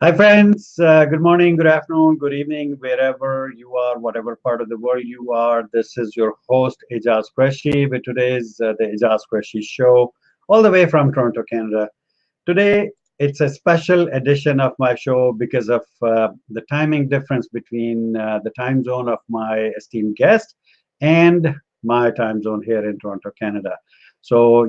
Hi, friends. Good morning, good afternoon, good evening, wherever you are, whatever part of the world you are. This is your host, Aijaz Qureshi, with today's the Aijaz Qureshi show, all the way from Toronto, Canada. Today, it's a special edition of my show because of the timing difference between the time zone of my esteemed guest and my time zone here in Toronto, Canada. So,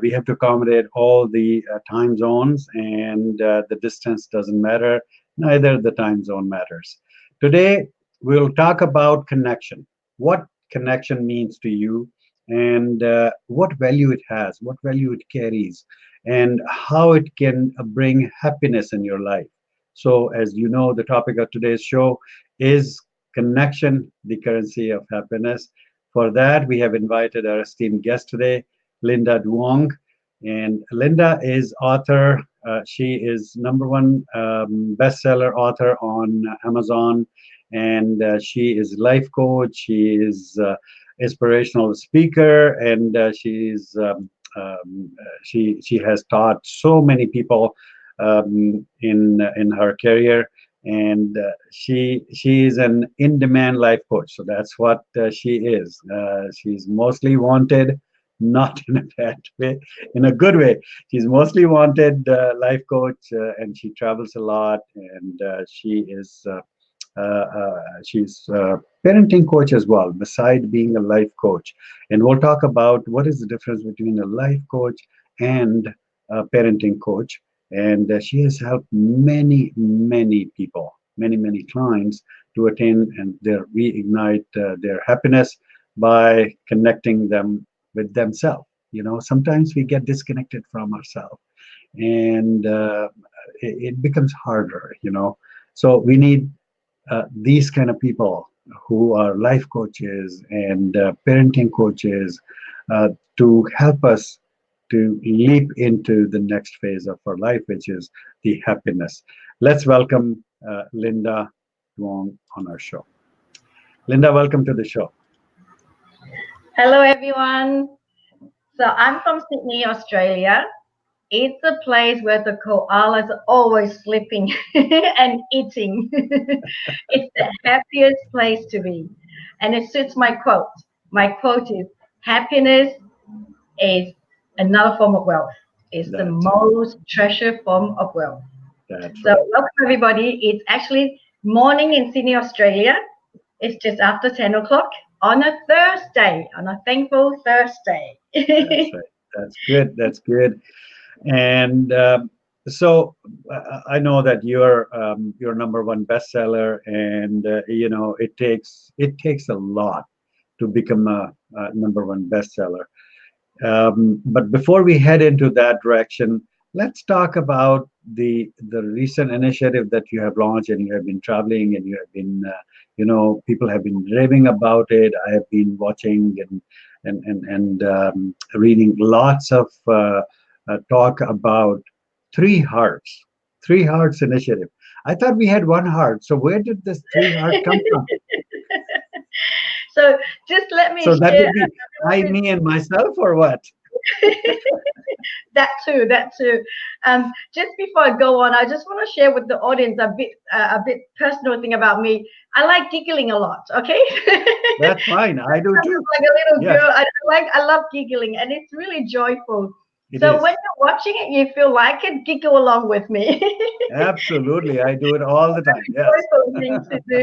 we have to accommodate all the time zones, and the distance doesn't matter, neither the time zone matters. Today, we'll talk about connection, what connection means to you, and what value it has, what value it carries, and how it can bring happiness in your life. So, as you know, the topic of today's show is connection, the currency of happiness. For that, we have invited our esteemed guest today, Linda Duong. And Linda is author. She is number one bestseller author on Amazon, and she is life coach. She is inspirational speaker, and she has taught so many people in her career, and she is an in-demand life coach. So that's what she is. She's mostly wanted, not in a bad way, in a good way. She's mostly wanted life coach, and she travels a lot, and she's parenting coach as well, beside being a life coach. And we'll talk about what is the difference between a life coach and a parenting coach. And she has helped many people, many clients to attain and reignite their happiness by connecting them with themselves. Sometimes we get disconnected from ourselves, and it becomes harder. So we need these kind of people who are life coaches and parenting coaches to help us to leap into the next phase of our life, which is the happiness. Let's welcome Linda Duong on our show. Linda, welcome to the show. Hello, everyone. So I'm from Sydney, Australia. It's a place where the koalas are always sleeping and eating. It's the happiest place to be. And it suits my quote. My quote is happiness is another form of wealth. It's the That's most treasured form of wealth. that's So right. welcome everybody. It's actually morning in Sydney, Australia. It's just after 10 o'clock on a Thursday, on a thankful Thursday. That's right. That's good. That's good. And so I know that you're number one bestseller, and it takes a lot to become a number one bestseller. But before we head into that direction, let's talk about the recent initiative that you have launched, and you have been traveling, and you have been, people have been raving about it. I have been watching and reading lots of talk about three hearts, three hearts initiative. I thought we had one heart. So where did this three heart come from? So just let me So that share would be I, me, and myself, or what? that too. That too. Just before I go on, I just want to share with the audience a bit personal thing about me. I like giggling a lot. Okay. That's fine. I do Like too. a little Yes, girl. I love giggling, and it's really joyful. it So when is. you're watching it, you feel like it, giggle along with me. Absolutely. I do it all the time. Yes. Joyful thing to do.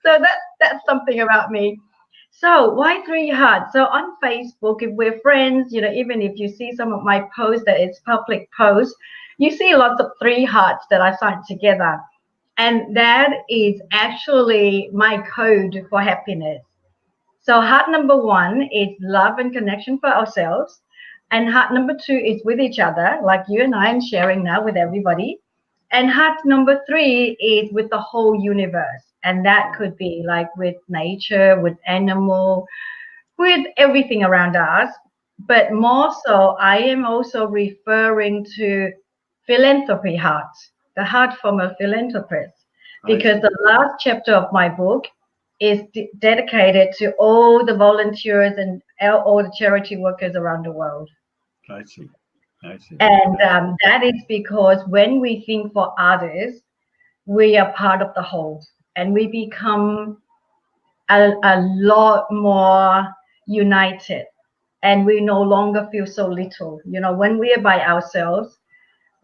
So that's something about me. So why three hearts? So on Facebook, if we're friends, even if you see some of my posts that it's public posts, you see lots of three hearts that I signed together. And that is actually my code for happiness. So heart number one is love and connection for ourselves. And heart number two is with each other, like you and I am sharing now with everybody. And heart number three is with the whole universe. And that could be like with nature, with animal, with everything around us. But more so, I am also referring to philanthropy heart, the heart from a philanthropist, I because see. the last chapter of my book is dedicated to all the volunteers and all the charity workers around the world. I see. I see. And I see. that is because when we think for others, we are part of the whole, and we become a lot more united, and we no longer feel so little. When we are by ourselves,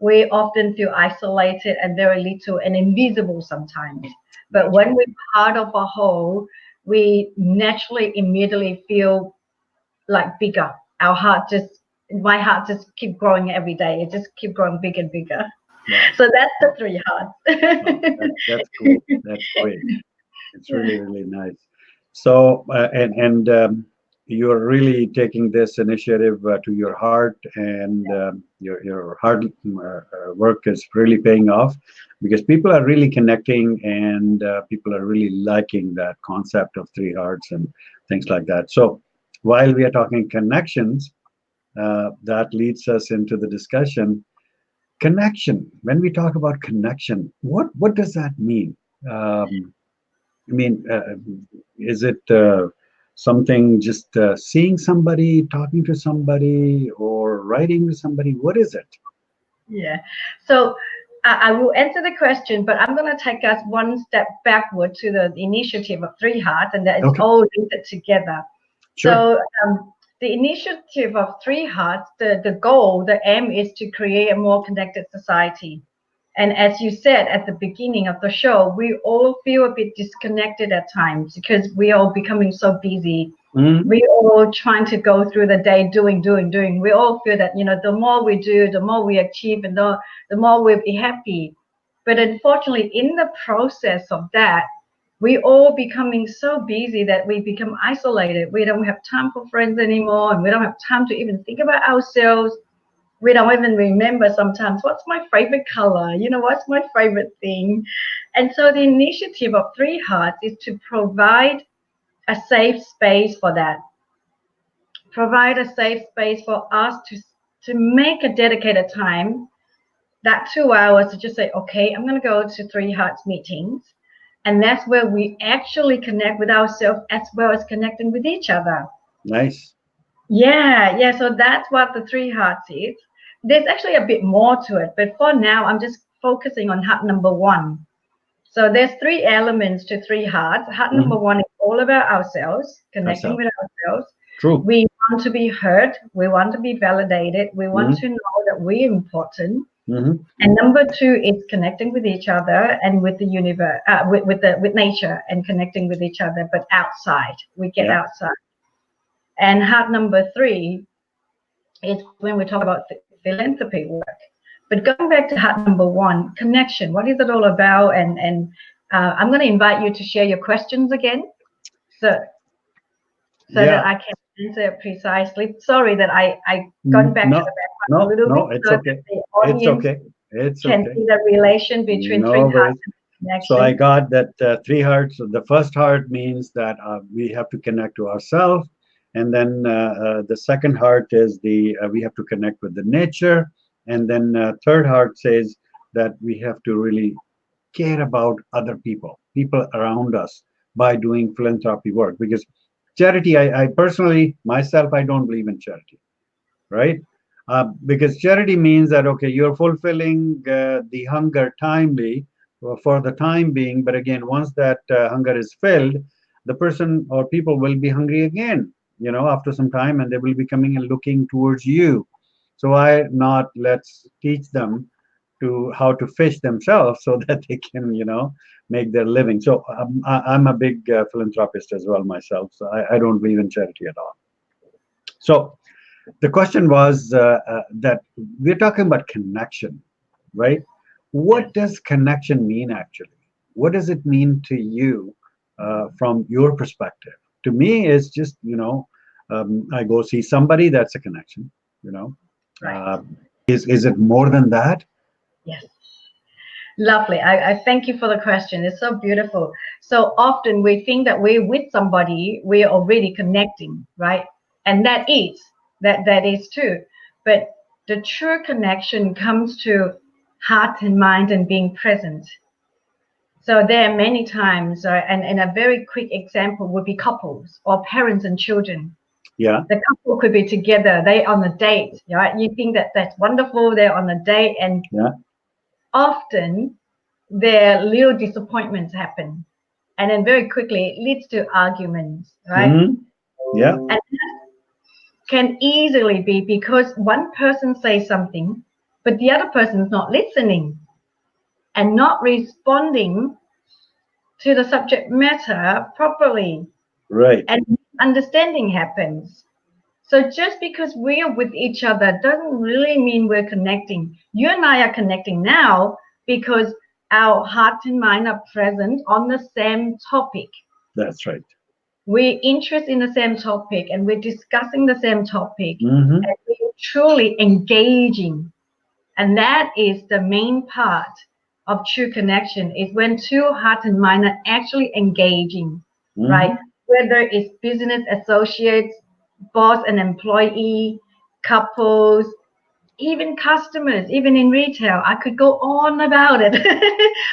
we often feel isolated and very little and invisible sometimes. But That's when right. we're part of a whole, we naturally immediately feel like bigger. My heart just keep growing every day. It just keep growing bigger and bigger. Wow. So that's the Wow. three Wow. hearts. That's cool. That's great. It's really, really nice. So, and you're really taking this initiative to your heart, and your hard work is really paying off because people are really connecting, and people are really liking that concept of three hearts and things like that. So, while we are talking connections, that leads us into the discussion. Connection. When we talk about connection, what does that mean? Um, I mean, is it something just seeing somebody, talking to somebody, or writing to somebody? What is it? Yeah. So I will answer the question, but I'm going to take us one step backward to the initiative of Three Hearts, and that is Okay, all linked together. sure. So the initiative of Three Hearts, the goal, the aim is to create a more connected society. And as you said at the beginning of the show, we all feel a bit disconnected at times because we are becoming so busy. Hmm. We all trying to go through the day doing, doing, doing. We all feel that, the more we do, the more we achieve, and the more we'll be happy. But unfortunately, in the process of that, we all becoming so busy that we become isolated. We don't have time for friends anymore, and we don't have time to even think about ourselves. We don't even remember sometimes what's my favorite color, what's my favorite thing. And so the initiative of Three Hearts is to provide a safe space for that, provide a safe space for us to make a dedicated time, that 2 hours, to just say, okay, I'm going to go to Three Hearts meetings. And that's where we actually connect with ourselves as well as connecting with each other. Nice. Yeah, yeah. So that's what the Three Hearts is. There's actually a bit more to it, but for now, I'm just focusing on heart number one. So there's three elements to Three Hearts. Heart number Hmm. one is all about ourselves, connecting Ourselves. with ourselves. True. We want to be heard. We want to be validated. We want Hmm. to know that we're important. Hmm. And number two is connecting with each other and with the universe, with nature, and connecting with each other, but outside. We get Yeah. outside. And heart number three is when we talk about philanthropy work. But going back to heart number one, connection. What is it all about? And I'm going to invite you to share your questions again, so that Yeah. I can answer it precisely. Sorry that I gone back to the No, background a no, little bit no. It's so that okay. the It's audience okay. It's can okay. see the relation between Three No Hearts worries. and So I connection. got that three hearts. The first heart means that we have to connect to ourselves, and then the second heart is the we have to connect with the nature, and then third heart says that we have to really care about other people, people around us, by doing philanthropy work. Because charity, I personally myself, I don't believe in charity, right? Because charity means that okay, you're fulfilling the hunger timely for the time being, but again, once that hunger is filled, the person or people will be hungry again, after some time, and they will be coming and looking towards you. So why not let's teach them to how to fish themselves so that they can, make their living. So I'm a big philanthropist as well myself. So I don't believe in charity at all. So the question was that we're talking about connection, right? Yes. What does connection mean actually? What does it mean to you from your perspective? To me, it's just, I go see somebody, that's a connection, you know. Right. Uh, is it more than that? Yes. Lovely. I thank you for the question. It's so beautiful. So often we think that we're with somebody, we're already connecting, right? And that is true. But the true connection comes to heart and mind and being present. So there are many times, and a very quick example would be couples or parents and children. Yeah. The couple could be together. They on a date, right? You think that that's wonderful. They're on a date, and Yeah. often their little disappointments happen, and then very quickly it leads to arguments, right? Hmm. Yeah. And can easily be because one person says something, but the other person is not listening and not responding to the subject matter properly, Right. and understanding happens. So just because we are with each other doesn't really mean we're connecting. You and I are connecting now because our heart and mind are present on the same topic. That's right. We're interested in the same topic and we're discussing the same topic Hmm. and we're truly engaging. And that is the main part of true connection is when two heart and mind are actually engaging, right? Hmm. Whether it's business associates, boss and employee, couples, even customers, even in retail. I could go on about it,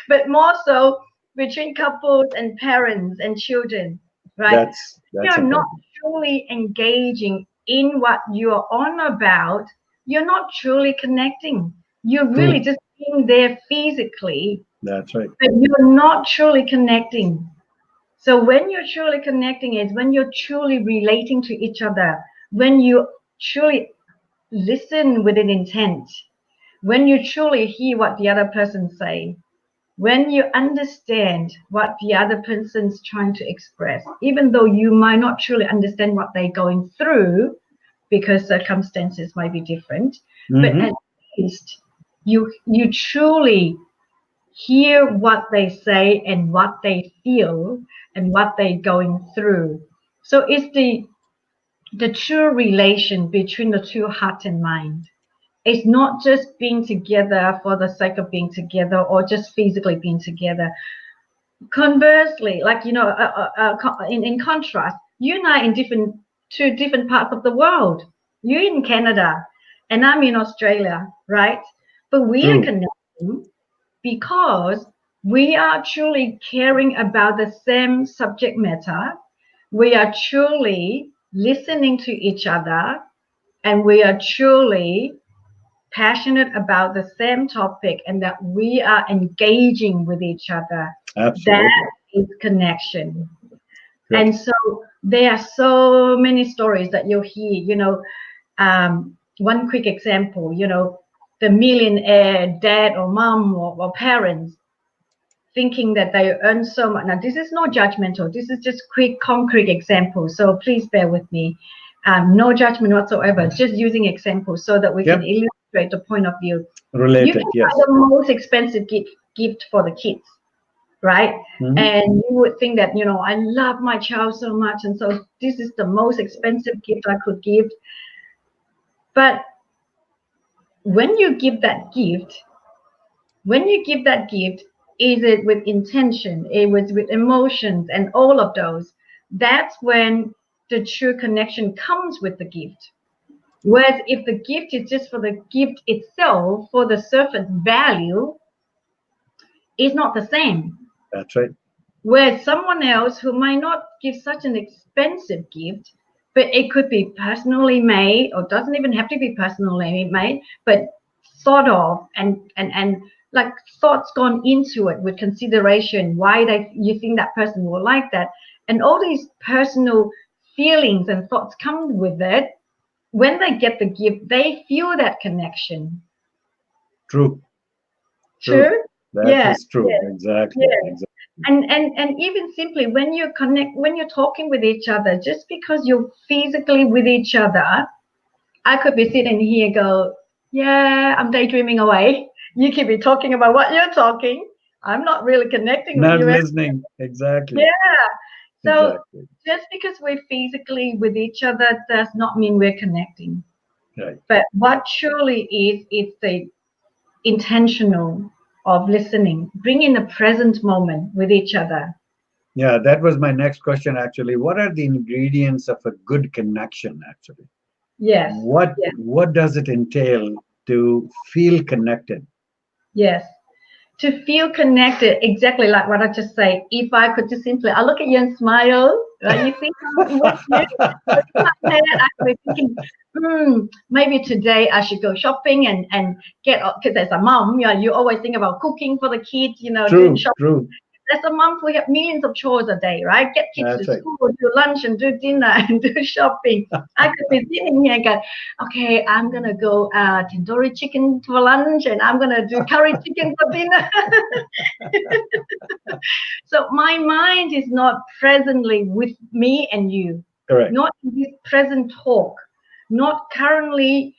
but more so between couples and parents and children, right? That's You're not important. truly engaging in what you're on about, you're not truly connecting. You're really True. just being there physically, That's right. but you're not truly connecting. So when you're truly connecting is when you're truly relating to each other, when you truly listen with an intent, when you truly hear what the other person say, when you understand what the other person's trying to express, even though you might not truly understand what they're going through because circumstances might be different, but Hmm. at least you truly hear what they say and what they feel and what they're going through. So it's the true relation between the two heart and mind. It's not just being together for the sake of being together or just physically being together. Conversely, like in contrast, you and I in different two different parts of the world. You're in Canada, and I'm in Australia, right? But we are True. connecting because we are truly caring about the same subject matter. We are truly listening to each other, and we are truly passionate about the same topic and that we are engaging with each other. That Absolutely. is connection. Good. And so there are so many stories that you'll hear, one quick example, the millionaire dad or mom or parents thinking that they earn so much. Now, this is not judgmental. This is just quick, concrete examples. So please bear with me. No judgment whatsoever. Just using examples so that we can Yep. illustrate the point of view. You Related. can buy Yes. the most expensive gift for the kids, right? Hmm. And you would think that, I love my child so much. And so this is the most expensive gift I could give. But when you give that gift, when you give that gift, is it with intention? It was with emotions and all of those. That's when the true connection comes with the gift. Whereas if the gift is just for the gift itself, for the surface value, it's not the same. That's right. Whereas someone else who might not give such an expensive gift, but it could be personally made, or doesn't even have to be personally made, but thought of and like thoughts gone into it with consideration why you think that person will like that, and all these personal feelings and thoughts come with it. When they get the gift, they feel that connection. True. True. True. That Yeah. is true. Exactly. Yeah. Exactly. And even simply when you connect, when you're talking with each other, just because you're physically with each other, I could be sitting here go, yeah, I'm daydreaming away. You could be talking about what you're talking. I'm not really connecting with Not you. listening. Exactly. Yeah. So Exactly. just because we're physically with each other does not mean we're connecting. Right. But what truly is the intentional of listening, bring in the present moment with each other. Yeah, that was my next question actually. What are the ingredients of a good connection actually? Yes, What yes, what does it entail to feel connected? yes. to feel connected, exactly like what I just say. If I could just simply, I look at you and smile, right? You think I'm with you. But in my head, I could be thinking, maybe today I should go shopping and get, because as a mom, you always think about cooking for the kids, doing True, shopping. true. As a mom, we have millions of chores a day, right? Get kids to That's right. school, do lunch, and do dinner, and do shopping. I could be sitting here and go, okay, I'm gonna go tandoori chicken for lunch, and I'm gonna do curry chicken for dinner. So my mind is not presently with me and you, Correct. not in this present talk, not currently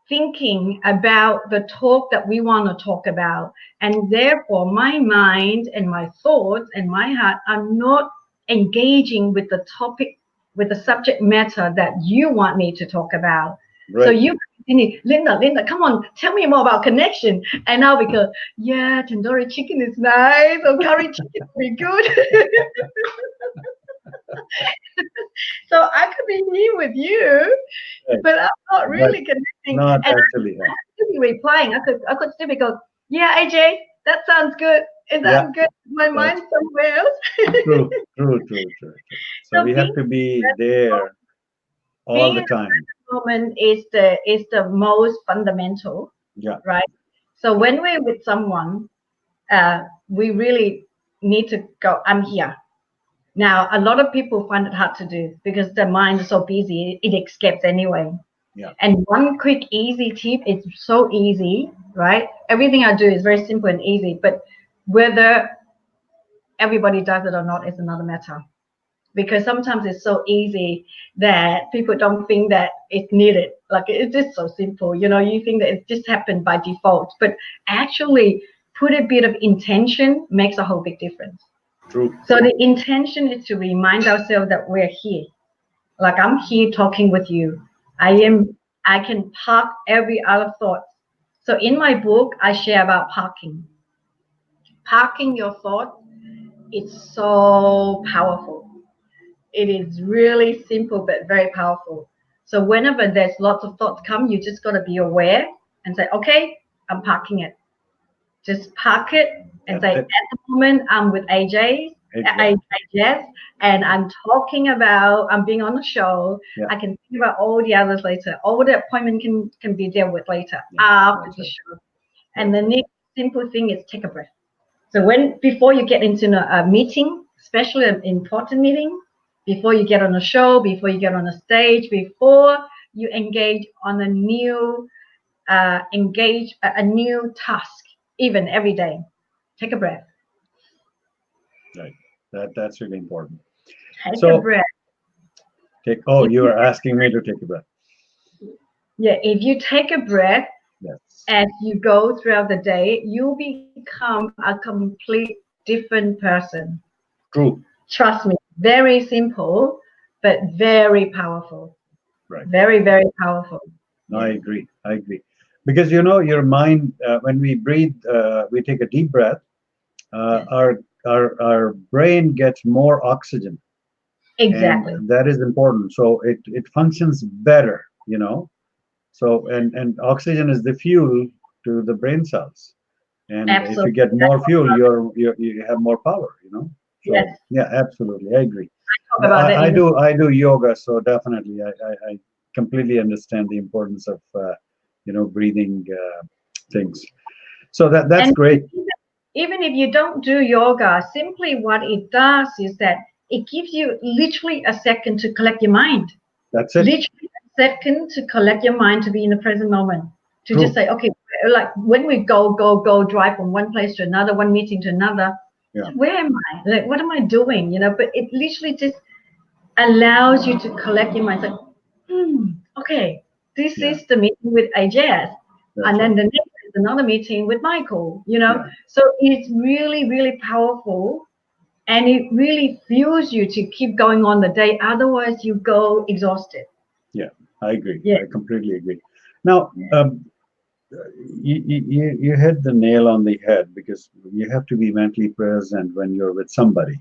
thinking about the talk that we want to talk about. And therefore, my mind and my thoughts and my heart are not engaging with the topic, with the subject matter that you want me to talk about. So Right. you continue, Linda, come on, tell me more about connection. And now we go, yeah, tandoori chicken is nice, or curry chicken will be good. So I could be here with you, Right. but I'm not But really connecting. not And actually. Yeah. still be replying. I could still be go, yeah, AJ, that sounds good. Is Yeah. that good? My That's mind's somewhere else. true. True. True. True. True. So So we have to be there all being the in the time. moment is the most fundamental, Yeah. right? So when we're with someone, we really need to go, I'm here. Now, a lot of people find it hard to do because their mind is so busy, it escapes anyway. Yeah. And one quick, easy tip, it's so easy, right? Everything I do is very simple and easy, but whether everybody does it or not is another matter. Because sometimes it's so easy that people don't think that it's needed. Like it's just so simple, you think that it just happened by default. But actually, put a bit of intention makes a whole big difference. True. So the intention is to remind ourselves that we're here. Like I'm here talking with you. I can park every other thought. So in my book, I share about parking. Parking your thought, it's so powerful. It is really simple but very powerful. So whenever there's lots of thoughts come, you just gotta be aware and say, okay, I'm parking it. Just park it and That's say, at it. the moment, I'm with AJ, Exactly. AJS, and I'm talking about, I'm being on the show. Yeah. I can think about all the others later. All the appointment can be dealt with later Yeah. after That's the right. show. And That's the right. next simple thing is take a breath. So before you get into a meeting, especially an important meeting, before you get on a show, before you get on a stage, before you engage on a new task, even every day, take a breath. Right. That's really important. Take a So breath. take. Oh, If you you, are asking me to take a breath. yeah, if you take a breath Yes. as you go throughout the day, you become a complete different person. True. Trust me, very simple, but very powerful. Right. Very, very powerful. No, Yeah. I agree. I agree. Because your mind, when we breathe, we take a deep breath. Yes. Our brain gets more oxygen, and Exactly. that is important. So it functions better. So and oxygen is the fuel to the brain cells. And if you Absolutely. get more fuel, you have more power. So Yes. yeah, absolutely, I agree. Talk about that I in the do I do yoga, so definitely I completely understand the importance of breathing things. So that's and great. even if you don't do yoga, simply what it does is that it gives you literally a second to collect your mind. That's it. Literally a second to collect your mind to be in the present moment. To just True. say, okay, like when we go, drive from one place to another, one meeting to another, Yeah. where am I? Like, what am I doing? But it literally just allows you to collect your mind. It's like, okay, this Yeah. is the meeting with Aijaz. That's And right. then the next is another meeting with Michael. Yeah. So it's really, really powerful and it really fuels you to keep going on the day. Otherwise, you go exhausted. Yeah. I agree. Yeah. I completely agree. Now, Yeah. you hit the nail on the head because you have to be mentally present when you're with somebody.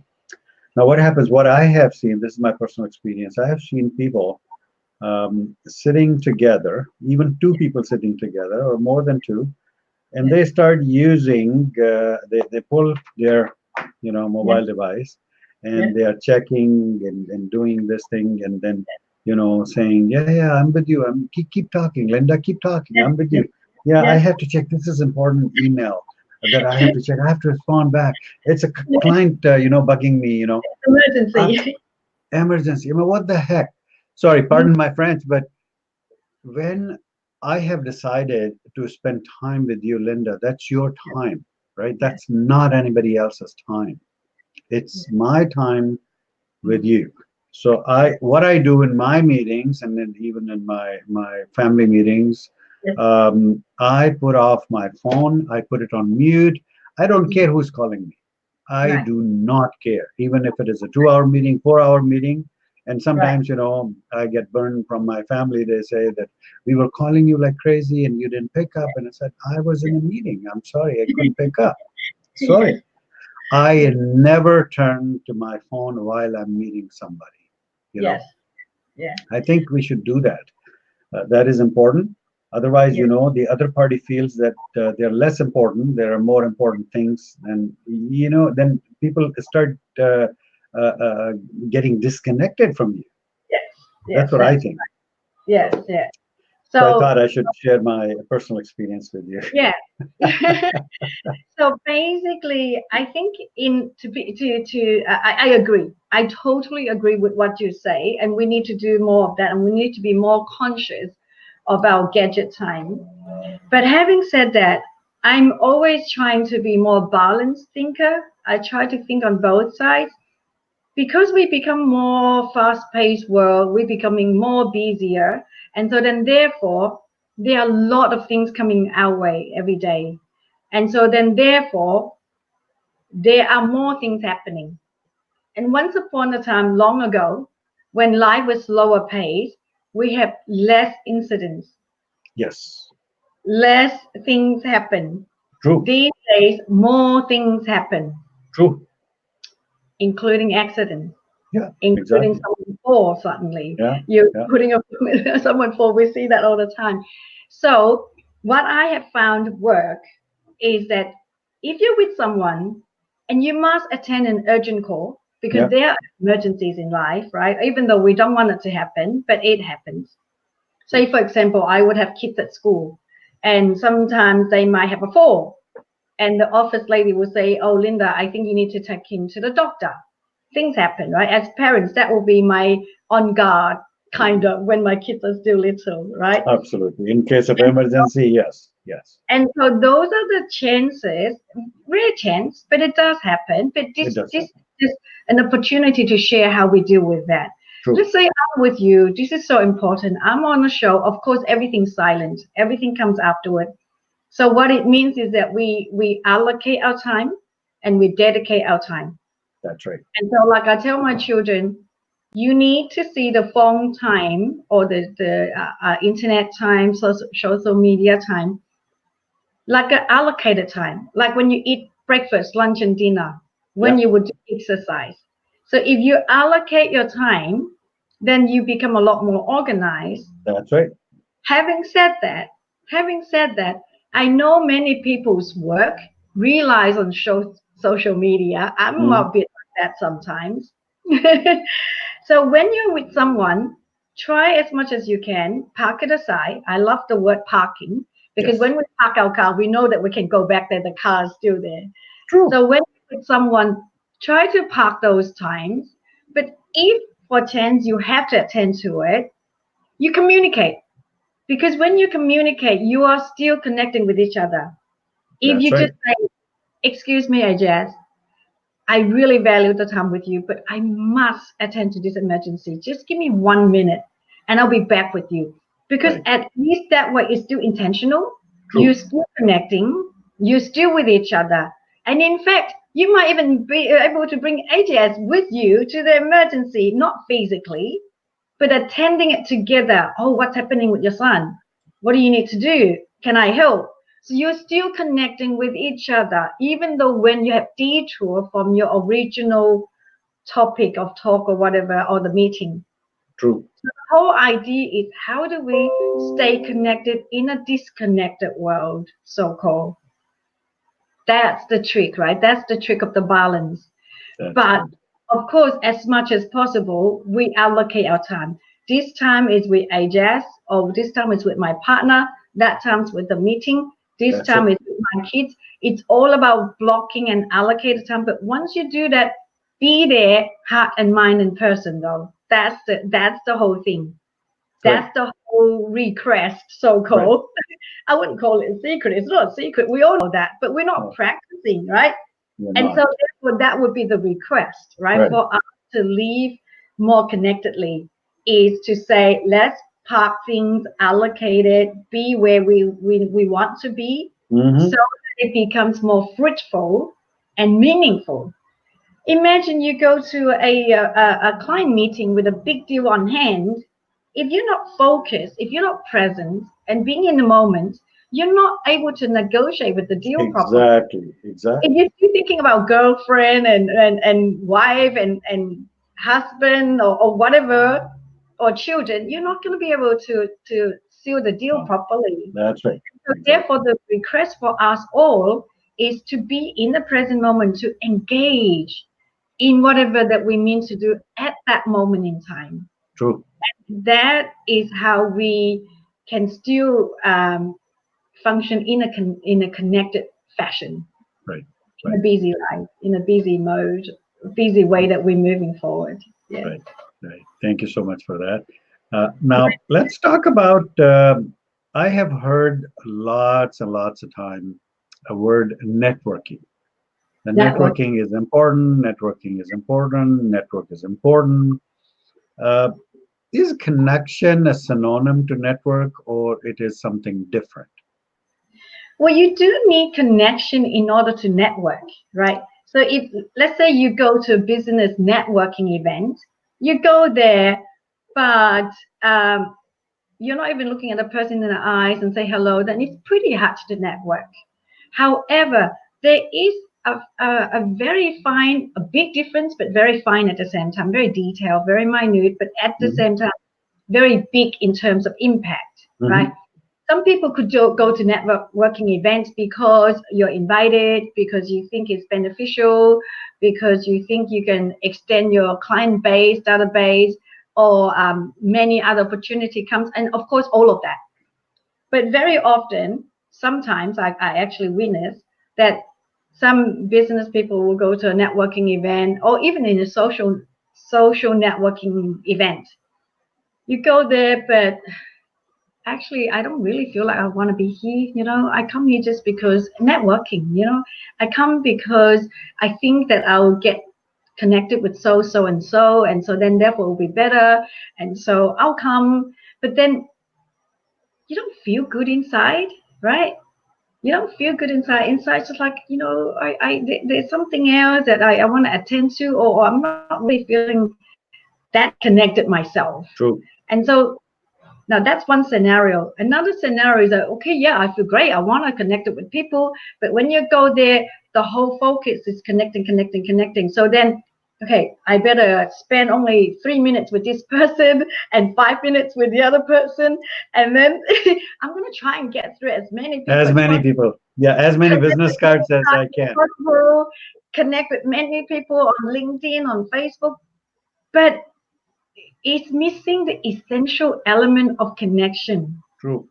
Now, what happens? What I have seen, this is my personal experience. I have seen people sitting together, even two people sitting together, or more than two, and they start using, they pull their, yeah, mobile device, yeah, and they are checking and doing this thing, and then, saying, yeah, yeah, I'm with you. Keep talking, Linda, keep talking. yeah, I'm with yeah, you. Yeah, I yes, have to check. This is important email that I have to check. I have to respond back. It's a yeah. client, bugging me, uh, Emergency. emergency. What the heck? Sorry, Mm, pardon my French, but when I have decided to spend time with you, Linda, that's your time, right? yes, That's not anybody else's time. It's yes, my time with mm, you. So yes, what I do in my meetings, and then even in my family meetings, yes, I put off my phone. I put it on mute. I don't mm, care who's calling me. I right, do not care, even if it is a 2 hour meeting, 4 hour meeting. And right. sometimes, I get burned from my family. They say that we were calling you like crazy and you didn't pick up. And I said, I was in a meeting. I'm sorry, I couldn't pick up. Sorry. Yes, I yes, never turn to my phone while I'm meeting somebody. You yes, know, yeah, I think we should do that. That is important. Otherwise, yes, the other party feels that they're less important. There are more important things, and then people start uh, getting disconnected from you. yes, That's yes, what I that's think. yes, So, yes. so I So thought I should share my personal experience with you. yeah. So basically, I think in to be to I agree. I totally agree with what you say, and we need to do more of that, and we need to be more conscious of our gadget time. But having said that, I'm always trying to be more balanced thinker. I try to think on both sides because we become more fast-paced world. We're becoming more busier, and so then therefore there are a lot of things coming our way every day, and so then therefore there are more things happening. And once upon a time, long ago, when life was slower paced, we have less incidents, Yes, less things happen. true, These days, more things happen, true. including accidents, Yeah, including exactly. someone fall suddenly. Yeah, You're yeah, putting up someone fall. We see that all the time. So, what I have found work is that if you're with someone and you must attend an urgent call because yeah. there are emergencies in life, right? Even though we don't want it to happen, but it happens. Say, for example, I would have kids at school, and sometimes they might have a fall, and the office lady will say, "Oh, Linda, I think you need to take him to the doctor." Things happen, right? As parents, that will be my on guard kind of when my kids are still little, right? Absolutely. In case of emergency, yes, yes, And so those are the chances, rare chance, but it does happen. But it does this happen. is an opportunity to share how we deal with that. True. Let's say I'm with you. This is so important. I'm on a show. Of course, everything's silent. Everything comes afterward. So what it means is that we allocate our time and we dedicate our time. That's right. And so, like I tell my children, you need to see the phone time or the internet time, social media time like an allocated time, like when you eat breakfast, lunch, and dinner, when Yeah, you would exercise. So if you allocate your time, then you become a lot more organized. that's right. Having said that, having said that, I know many people's work relies on social media. I'm a Mm, bit like that sometimes. So when you're with someone, try as much as you can, park it aside. I love the word parking because yes, when we park our car, we know that we can go back there, the car is still there. true. So when you're with someone, try to park those times. But if for chance you have to attend to it, you communicate. Because when you communicate, you are still connecting with each other. If That's you right. just say, "Excuse me, Ajaz, I really value the time with you, but I must attend to this emergency. Just give me 1 minute and I'll be back with you." Because Right. at least that way it's still intentional. You're True. still connecting. You're still with each other. And in fact, you might even be able to bring AJS with you to the emergency, not physically, but attending it together. "Oh, what's happening with your son? What do you need to do? Can I help?" So you're still connecting with each other, even though when you have detour from your original topic of talk or whatever, or the meeting. True. The whole idea is how do we stay connected in a disconnected world, so called. That's the trick, right? That's the trick of the balance. That's But good. of course, as much as possible, we allocate our time. This time is with Aijaz, or this time is with my partner, that time's with the meeting, this That's it. time is with my kids. It's all about blocking and allocated time. But once you do that, be there, heart and mind in person though. That's the whole thing. Right. That's the whole request, so Right. called. I wouldn't call it a secret. It's not a secret. We all know that, but we're not No, practicing, right? you're And not. so therefore that would be the request, right? Right. For us to live more connectedly is to say, let's park things, allocate it, be where we want to be so Mm-hmm. that it becomes more fruitful and meaningful. Imagine you go to a client meeting with a big deal on hand. If you're not focused, if you're not present and being in the moment, you're not able to negotiate with the deal properly. Exactly. If Exactly. you're thinking about girlfriend and wife and husband or whatever or children, you're not going to be able to seal the deal No, properly. that's right. So Exactly. therefore, the request for us all is to be in the present moment, to engage in whatever that we mean to do at that moment in time. True. That is how we can still function in a connected fashion, Right. in a Right. busy life, in a busy mode, busy way that we're moving forward. Yeah. Right. Right. Thank you so much for that. Now let's talk about. I have heard lots and lots of time a word networking. The Network. networking is important. Networking is important. Network is important. Uh, is connection a synonym to network, or it is something different? Well, you do need connection in order to network, right? So if let's say you go to a business networking event, you go there, but you're not even looking at the person in the eyes and say hello, then it's pretty hard to network. However, there is a very fine, a big difference, but very fine at the same time, very detailed, very minute, but at the Hmm. same time, very big in terms of impact, right? Hmm. Some people could go to networking events because you're invited, because you think it's beneficial, because you think you can extend your client base, database, or many other opportunity comes, and of course all of that. But very often, sometimes I actually witness that some business people will go to a networking event or even in a social networking event. You go there, but actually I don't really feel like I want to be here. I come here just because networking. I come because I think that I'll get connected with so and so then therefore it will be better, and so I'll come. But then you don't feel good inside, right? You don't feel good inside it's just like, there's something else that I want to attend to, or I'm not really feeling that connected myself. True. And so now that's one scenario. Another scenario is that, okay, yeah, I feel great. I want to connect it with people. But when you go there, the whole focus is connecting, connecting, connecting. So then, okay, I better spend only 3 minutes with this person and 5 minutes with the other person. And then I'm going to try and get through as many people As as many possible, people. Yeah, as many connect business with many cards as I clients as can. possible, connect with many people on LinkedIn, on Facebook. But it's missing the essential element of connection. True.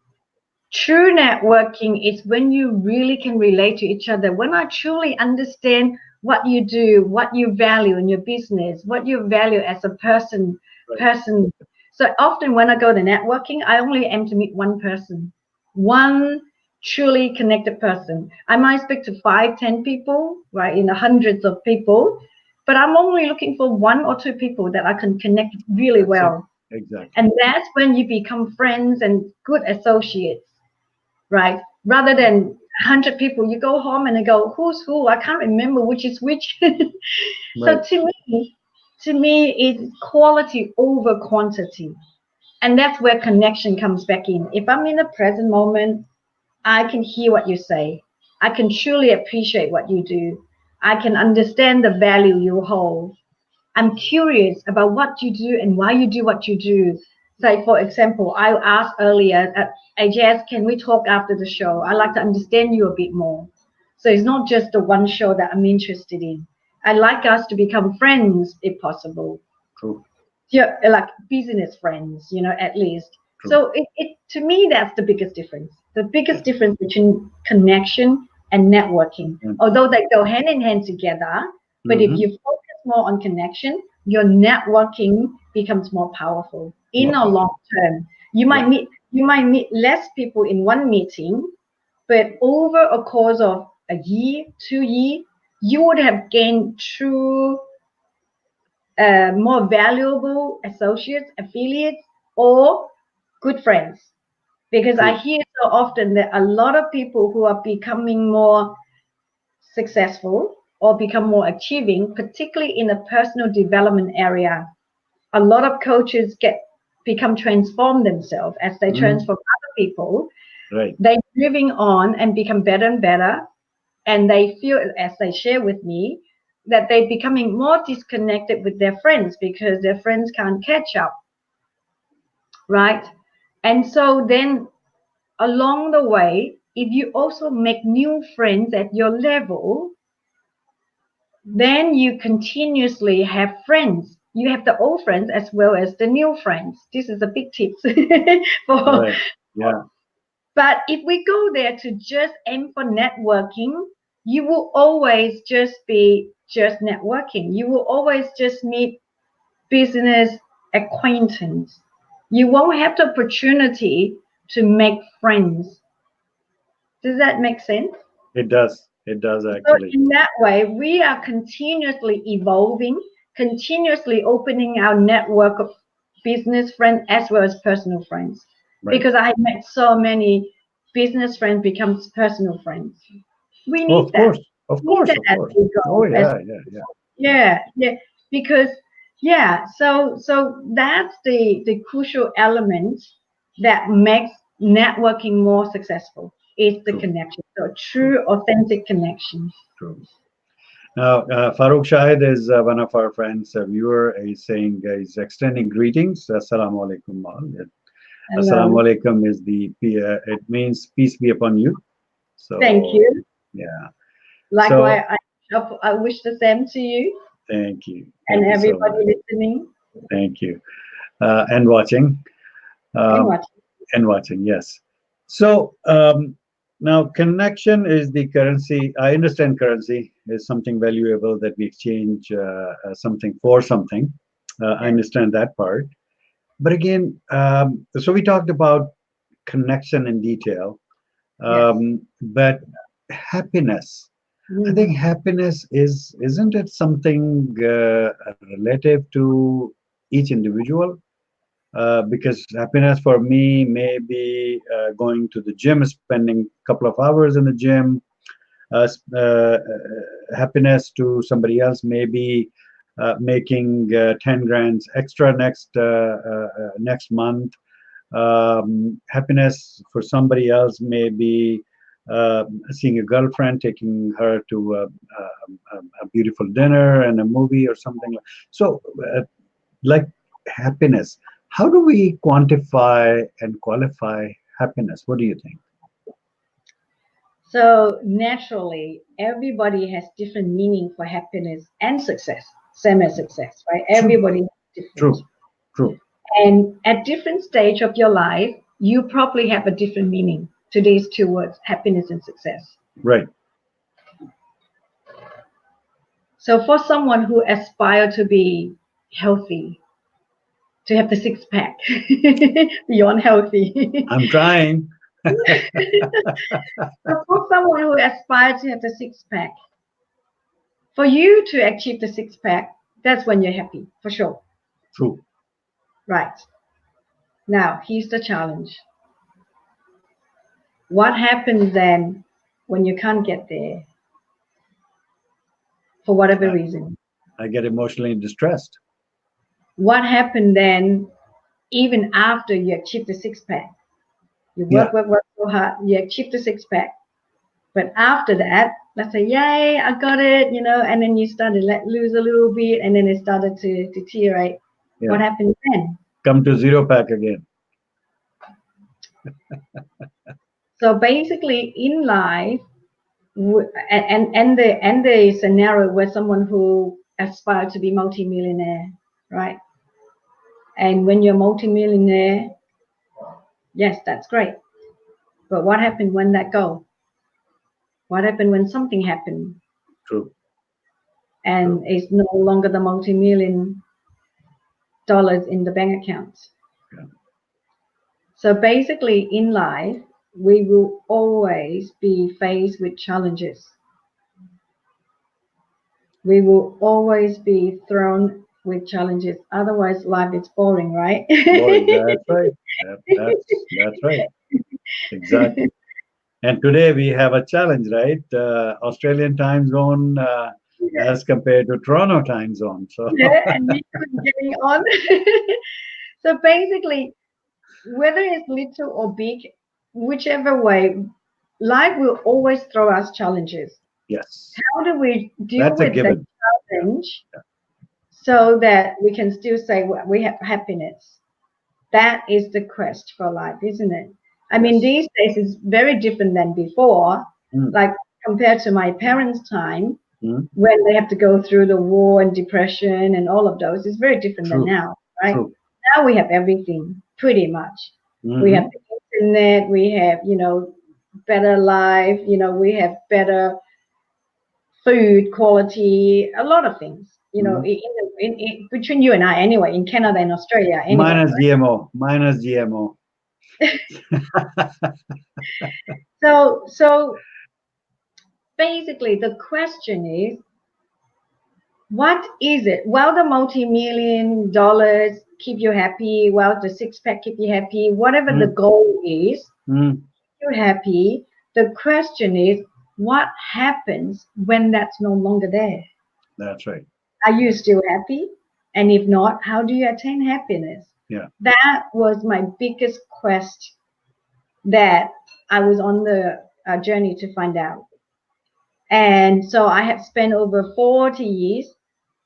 True networking is when you really can relate to each other. When I truly understand what you do, what you value in your business, what you value as a person. Right. Person. So often when I go to networking, I only aim to meet one person, one truly connected person. I might speak to 5, 10 people, right, in the hundreds of people, but I'm only looking for 1 or 2 people that I can connect really That's it. well. Exactly. And that's when you become friends and good associates, right? Rather than 100 people, you go home and you go, who's who? I can't remember which is which. So Right. to me, it's quality over quantity. And that's where connection comes back in. If I'm in the present moment, I can hear what you say. I can truly appreciate what you do. I can understand the value you hold. I'm curious about what you do and why you do what you do. Say, for example, I asked earlier, Aijaz, can we talk after the show? I'd like to understand you a bit more. So it's not just the one show that I'm interested in. I'd like us to become friends if possible. True. Yeah, like business friends, at least. True. So it to me, that's the biggest difference. The biggest difference between connection and networking. Although they go hand in hand together, but if Mm-hmm. you focus more on connection, your networking becomes more powerful in More a power. long term. You Yeah. might meet less people in one meeting, but over a course of a year, 2 years, you would have gained true more valuable associates, affiliates, or good friends. Because I True. hear so often that a lot of people who are becoming more successful or become more achieving, particularly in the personal development area, a lot of coaches become transform themselves as they Mm. transform other people. Right. They're moving on and become better and better, and they feel, as they share with me, that they're becoming more disconnected with their friends because their friends can't catch up, right? And so then along the way, if you also make new friends at your level, then you continuously have friends. You have the old friends as well as the new friends. This is a big tip for. Right. Yeah. But if we go there to just aim for networking, you will always just be just networking. You will always just meet business acquaintance. You won't have the opportunity to make friends. Does that make sense? It does. It does So actually. in that way, we are continuously evolving, continuously opening our network of business friends as well as personal friends. Right. Because I have met so many business friends becomes personal friends. We Oh, need of that. course. Of We need course. that Of as course. we Oh, go. As yeah. Yeah. Yeah. yeah, because so that's the crucial element that makes networking more successful is the True. connection. So True. true, authentic connection. True. Now, Farooq Shahid is one of our friends, a viewer. He's saying he's extending greetings. Assalamu alaikum. Assalamu Hello. alaikum is it means peace be upon you. Thank So, you. yeah. So, Likewise, I wish the same to you thank you. and Thank you so everybody much. listening Thank you. And watching. and Um, watching. and watching, yes. So, now connection is the currency. I understand currency is something valuable that we exchange something for something. I Yes. understand that part. But again, so we talked about connection in detail. Yes. But happiness, I think Mm. happiness isn't it something relative to each individual? Because happiness for me may be going to the gym, spending a couple of hours in the gym. Happiness to somebody else may be making 10 grand extra next month. Happiness for somebody else may be seeing a girlfriend, taking her to a beautiful dinner and a movie or something. So, like happiness, how do we quantify and qualify happiness? What do you think? So naturally, everybody has different meaning for happiness and success. Same as success, right? True, Everybody is different. true, true. And at different stage of your life, you probably have a different meaning to these two words, happiness and success. Right. So for someone who aspire to be healthy, to have the six pack, beyond healthy. I'm trying. So for someone who aspires to have the six pack, for you to achieve the six pack, that's when you're happy, for sure. True. Right. Now, here's the challenge. What happens then when you can't get there for whatever I, reason? I get emotionally distressed. What happened then even after you achieve the six pack? You Yeah. work so hard, you achieve the six pack. But after that, let's say, yay, I got it, and then you started let lose a little bit, and then it started to deteriorate. Yeah. What happened then? Come to zero pack again. So basically, in life, and the scenario where someone who aspired to be multimillionaire, right? And when you're multimillionaire, yes, that's great. But what happened when that go? What happened when something happened True. and True. it's no longer the multi-million dollars in the bank account? Yeah. So basically, in life, we will always be faced with challenges. We will always be thrown with challenges. Otherwise, life is boring, right? Boring. That's right. That's right. Exactly. And today we have a challenge, right? Australian time zone as compared to Toronto time zone. So Yeah, and we keep getting on. So basically, whether it's little or big, whichever way, life will always throw us challenges. yes, How do we deal that's a with the given. Yeah. challenge so that we can still say we have happiness? That is the quest for life, isn't it? I mean, Yes. these days is very different than before. Mm, Like compared to my parents' time, mm, when they have to go through the war and depression and all of those, it's very different than true. now, right? True. Now we have everything pretty much. We have Hmm. the internet, we have, better life, we have better food quality, a lot of things, Hmm. between you and I anyway, in Canada and Australia anyway, Minus right? GMO. Minus GMO. So basically the question is, what is it? Well, the multi-million dollars keep you happy, well, the six pack keep you happy, whatever the Mm, goal is, mm, you're happy. The question is, what happens when that's no longer there? that's right. Are you That's, still happy? And if not, how do you attain happiness? yeah. That was my biggest quest that I was on the journey to find out. And so I have spent over 40 years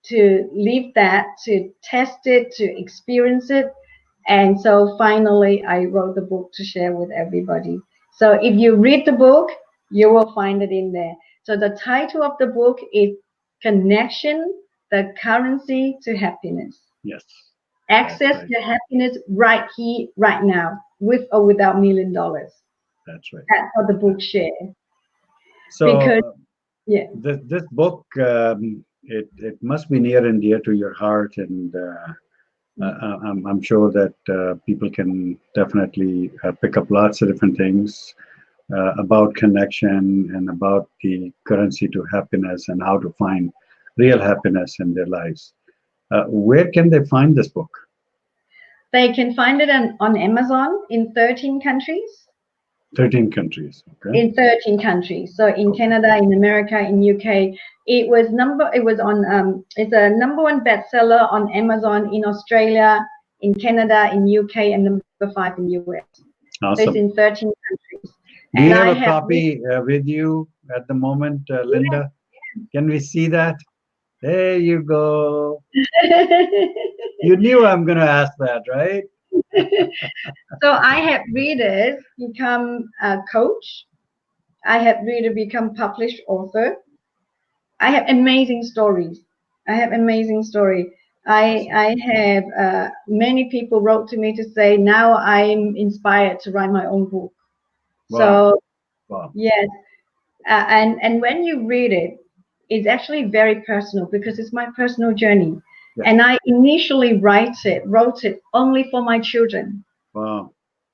to live that, to test it, to experience it. And so finally, I wrote the book to share with everybody. So if you read the book, you will find it in there. So the title of the book is Connection, the Currency to Happiness. Yes. That's Access right. your happiness right here, right now, with or without $1 million. That's right. That's what the book That's shares. so. Because, yeah, This book, it must be near and dear to your heart, and I'm sure that people can definitely pick up lots of different things about connection and about the currency to happiness and how to find real happiness in their lives. Where can they find this book? they can find it on Amazon in 13 countries. 13 countries. Okay. In 13 countries. So in Okay. Canada, in America, in UK, it's a number one bestseller on Amazon in Australia, in Canada, in UK, and number five in US. So it's in Awesome. 13 countries. Do And you I have a have copy with you at the moment, written, Linda? Can we see that? There you go. yeah. You knew I'm going to ask that, right? So I have readers become a coach. I have reader become published author. I have amazing stories. I have amazing story. Awesome. I have many people wrote to me to say now I'm inspired to write my own book. Wow. So Wow. yes, and when you read it, it's actually very personal because it's my personal journey. Yes. And I initially wrote it only for my children. Wow.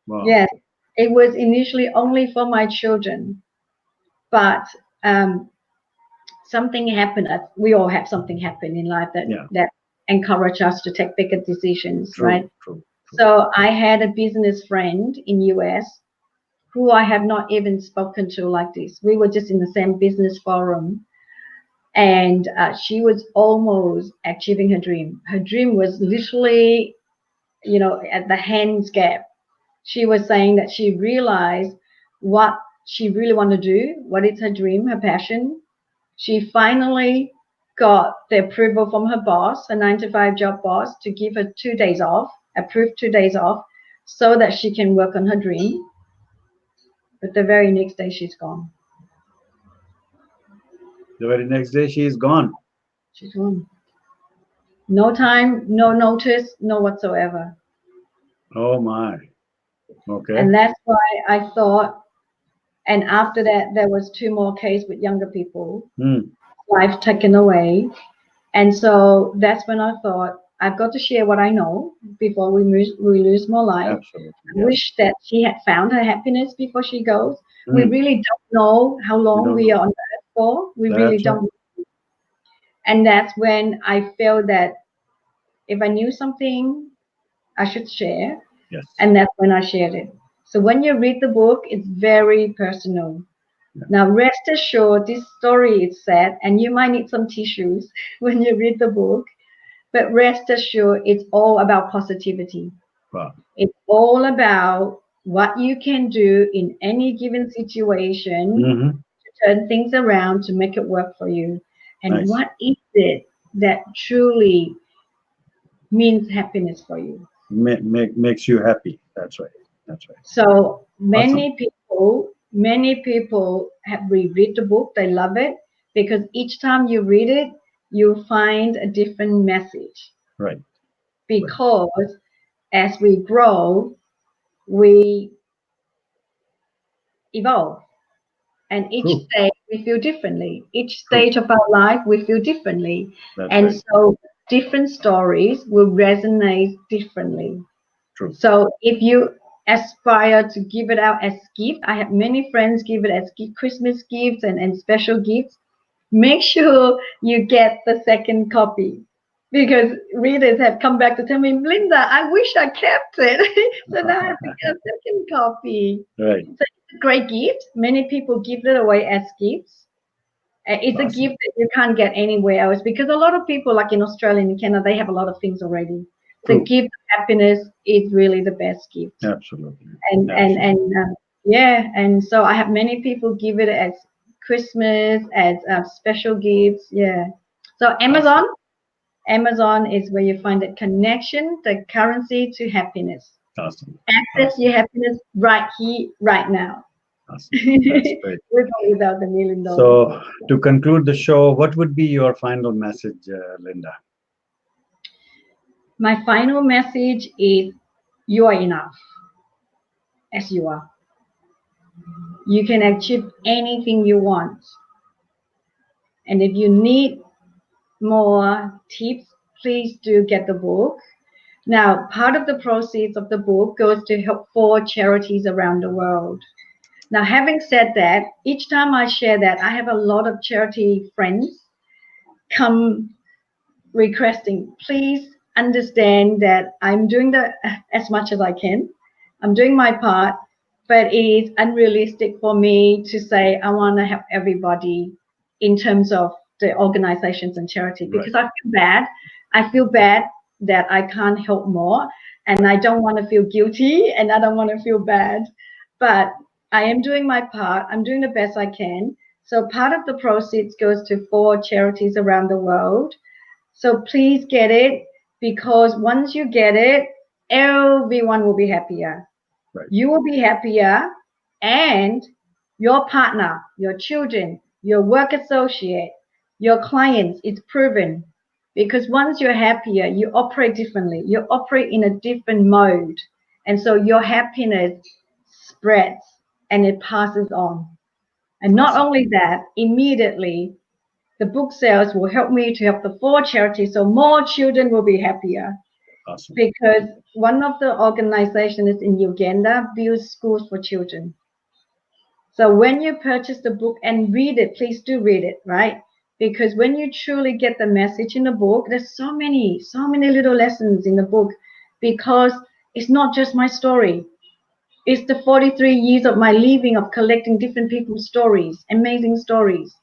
Wow. Yes, it was initially only for my children, but um, something happened. We all have something happen in life Yeah. that encourage us to take bigger decisions, True. right? True. True. So I had a business friend in US who I have not even spoken to like this. We were just in the same business forum, and she was almost achieving her dream. Her dream was literally, at the hands gap. She was saying that she realized what she really wanted to do, what is her dream, her passion, She finally got the approval from her boss, her 9 to 5 job boss, to give her 2 days off, approved 2 days off, so that she can work on her dream. But the very next day, she's gone. The very next day, she is gone. She's gone. No time, no notice, no whatsoever. Oh my. Okay. And that's why I thought, and after that, there was 2 more cases with younger people, life taken away. And so that's when I thought, I've got to share what I know before we lose more life. Absolutely. I wish that she had found her happiness before she goes. We Mm. really don't know how long we know. are on earth for. We really That's right. don't. And that's when I felt that if I knew something, I should share. Yes. And that's when I shared it. So when you read the book, it's very personal. Yeah. Now, rest assured, this story is sad, and you might need some tissues when you read the book. But rest assured, it's all about positivity. Wow. It's all about what you can do in any given situation Mm-hmm. to turn things around to make it work for you. And Nice. what is it that truly means happiness for you? Makes you happy. That's right. That's right. So Awesome. many people have reread the book. They love it because each time you read it, you find a different message. Right. Because as we grow, we evolve. And each True. stage we feel differently. Each True. stage of our life we feel differently. That's And right. so different stories will resonate differently. True. So if you aspire to give it out as gift, I have many friends give it as Christmas gifts and special gifts. Make sure you get the second copy because readers have come back to tell me, Linda, I wish I kept it. So now I have to get a second copy. Right. So it's a great gift. Many people give it away as gifts. It's a Awesome. gift that you can't get anywhere else because a lot of people, like in Australia and Canada, they have a lot of things already. The True. gift of happiness is really the best gift. Absolutely. And yeah, and so I have many people give it as Christmas, as special gifts. Yeah. So Amazon is where you find the connection, the currency to happiness. Awesome. Access Awesome. your happiness right here, right now. Awesome. That's great. With or without the $1 million. So, to conclude the show, what would be your final message, Linda? My final message is you are enough as you are. You can achieve anything you want. And if you need more tips, please do get the book. Now, part of the proceeds of the book goes to help 4 charities around the world. Now, having said that, each time I share that, I have a lot of charity friends come requesting, please understand that I'm doing as much as I can. I'm doing my part, but it is unrealistic for me to say I want to help everybody in terms of the organizations and charity because I feel bad. I feel bad that I can't help more and I don't want to feel guilty and I don't want to feel bad. But I am doing my part. I'm doing the best I can. So part of the proceeds goes to 4 charities around the world. So please get it because once you get it, everyone will be happier. Right. You will be happier and your partner, your children, your work associate, your clients, it's proven. Because once you're happier, you operate differently. You operate in a different mode. And so your happiness spreads and it passes on. And not Awesome. only that, immediately the book sales will help me to help the 4 charities so more children will be happier. Awesome. Because one of the organizations in Uganda builds schools for children. So when you purchase the book and read it, please do read it, right? Because when you truly get the message in the book, there's so many little lessons in the book because it's not just my story. It's the 43 years of my living of collecting different people's stories, amazing stories.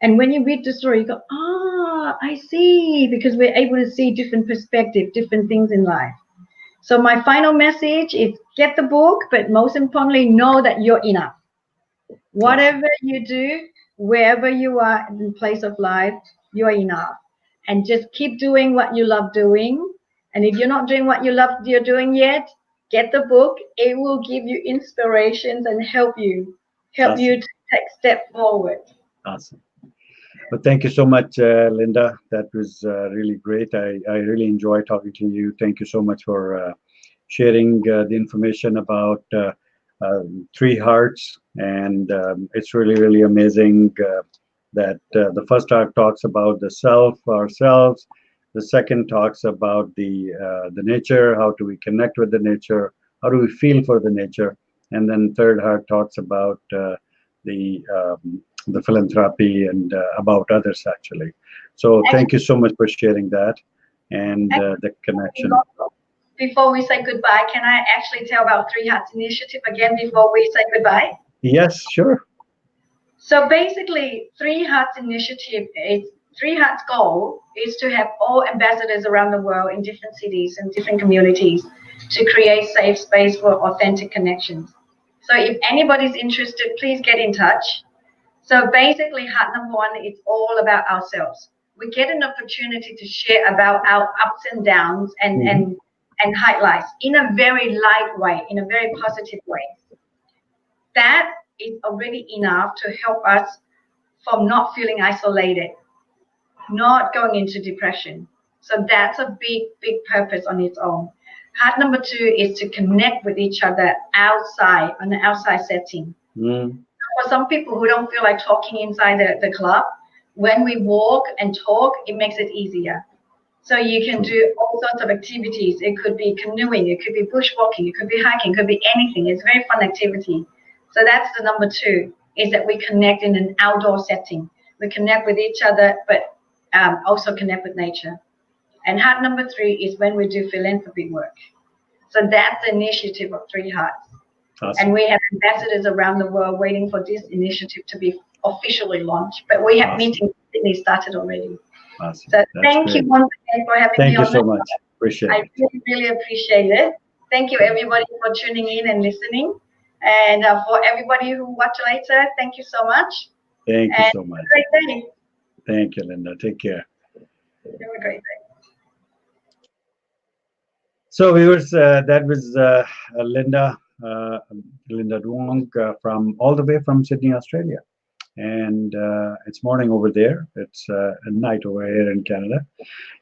And when you read the story, you go, I see, because we're able to see different perspectives, different things in life. So my final message is get the book, but most importantly, know that you're enough. Whatever you do, wherever you are in place of life, you are enough. And just keep doing what you love doing. And if you're not doing what you're doing yet, get the book. It will give you inspirations and help you Awesome. to take step forward. Awesome. Well, thank you so much, Linda. That was really great. I really enjoy talking to you. Thank you so much for sharing the information about Three Hearts. And it's really, really amazing that the first talk talks about the self, ourselves. The second talks about the nature. How do we connect with the nature? How do we feel for the nature? And then third heart talks about the the philanthropy and about others actually. So thank you so much for sharing that and the connection. Before we say goodbye, can I actually tell about Three Hearts Initiative again before we say goodbye? Yes, sure. So basically, Three Hearts Initiative is Three Hearts' goal is to have all ambassadors around the world in different cities and different communities to create safe space for authentic connections. So if anybody's interested, please get in touch. So basically, heart number one is all about ourselves. We get an opportunity to share about our ups and downs and highlights in a very light way, in a very positive way. That is already enough to help us from not feeling isolated, not going into depression. So that's a big, big purpose on its own. Heart number two is to connect with each other outside, on an outside setting. Mm. For some people who don't feel like talking inside the club, when we walk and talk, it makes it easier. So you can do all sorts of activities. It could be canoeing, it could be bushwalking, it could be hiking, it could be anything. It's a very fun activity. So that's the number two, is that we connect in an outdoor setting. We connect with each other, but also connect with nature. And heart number three is when we do philanthropy work. So that's the initiative of Three Hearts. Awesome. And we have ambassadors around the world waiting for this initiative to be officially launched. But we have meetings in Sydney started already. Awesome. So That's thank great. you once again for having Thank me you on so this. much. Appreciate I it. really, really appreciate it. Thank you, everybody, for tuning in and listening. And for everybody who watch later, thank you so much. Thank you And so much. have a great day. Thank you, Linda. Take care. Have a great day. So, viewers, that was Linda, uh, Linda Duong from all the way from Sydney, Australia. And it's morning over there. It's night over here in Canada.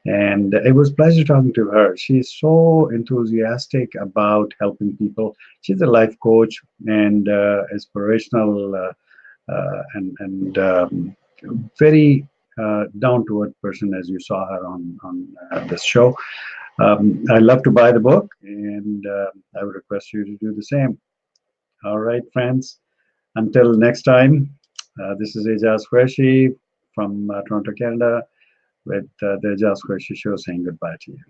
And it was a pleasure talking to her. She's so enthusiastic about helping people. She's a life coach and inspirational and very down to earth person, as you saw her on this show. I love to buy the book, and I would request you to do the same. All right, friends. Until next time, this is Aijaz Qureshi from Toronto, Canada, with the Aijaz Qureshi Show saying goodbye to you.